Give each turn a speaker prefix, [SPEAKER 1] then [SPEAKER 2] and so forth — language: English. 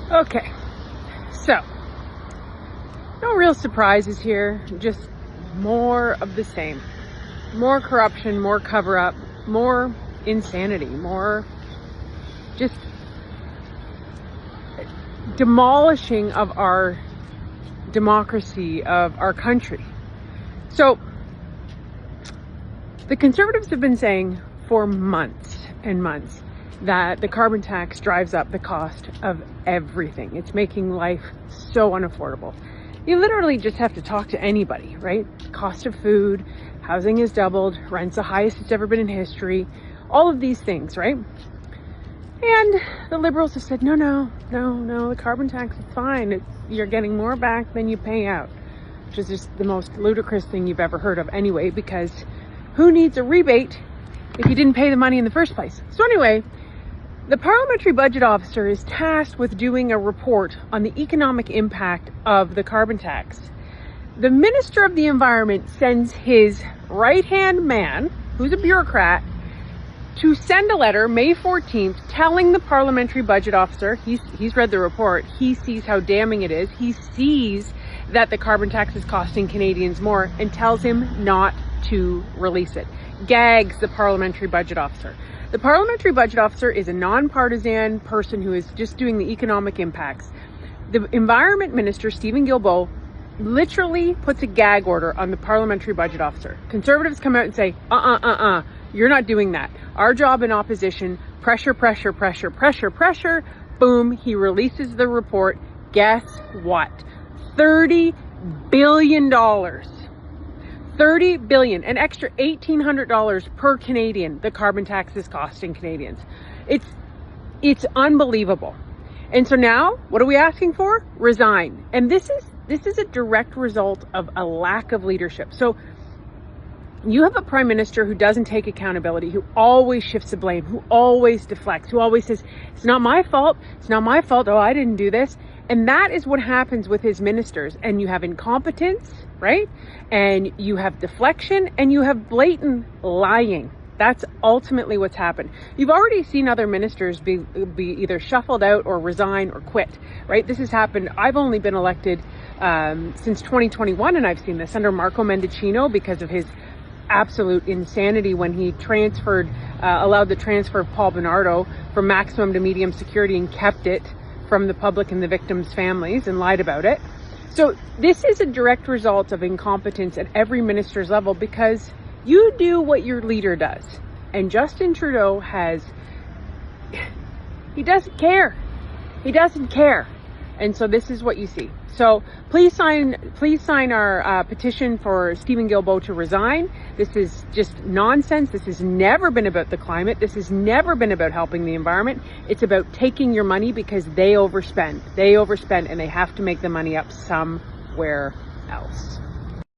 [SPEAKER 1] Okay, so no real surprises here, just more of the same. More corruption, more cover-up, more insanity, more just demolishing of our democracy, of our country. So the Conservatives have been saying for months and months that the carbon tax drives up the cost of everything. It's making life so unaffordable. You literally just have to talk to anybody, right? Cost of food, housing has doubled, rent's the highest it's ever been in history, all of these things, right? And the Liberals have said, no, the carbon tax is fine. You're getting more back than you pay out, which is just the most ludicrous thing you've ever heard of anyway, because who needs a rebate if you didn't pay the money in the first place? So anyway, the Parliamentary Budget Officer is tasked with doing a report on the economic impact of the carbon tax. The Minister of the Environment sends his right-hand man, who's a bureaucrat, to send a letter May 14th telling the Parliamentary Budget Officer, he's read the report, he sees how damning it is, he sees that the carbon tax is costing Canadians more, and tells him not to release it. Gags the Parliamentary Budget Officer. The Parliamentary Budget Officer is a non-partisan person who is just doing the economic impacts. The Environment Minister, Stephen Guilbeault, literally puts a gag order on the Parliamentary Budget Officer. Conservatives come out and say, you're not doing that. Our job in opposition, pressure. Boom, he releases the report. Guess what? $30 billion. $30 billion, an extra $1,800 per Canadian the carbon tax is costing Canadians. It's unbelievable. And so now, what are we asking for? Resign. And this is a direct result of a lack of leadership. So you have a prime minister who doesn't take accountability, who always shifts the blame, who always deflects, who always says, it's not my fault. Oh, I didn't do this. And that is what happens with his ministers. And you have incompetence, right? And you have deflection, and you have blatant lying. That's ultimately what's happened. You've already seen other ministers be either shuffled out or resign or quit, right? This has happened. I've only been elected since 2021, and I've seen this under Marco Mendicino because of his absolute insanity when he allowed the transfer of Paul Bernardo from maximum to medium security and kept it from the public and the victims' families and lied about it. So this is a direct result of incompetence at every minister's level, because you do what your leader does. And Justin Trudeau he doesn't care. He doesn't care. And so this is what you see. So please sign our petition for Stephen Guilbeault to resign. This is just nonsense. This has never been about the climate. This has never been about helping the environment. It's about taking your money because they overspend. They overspend, and they have to make the money up somewhere else.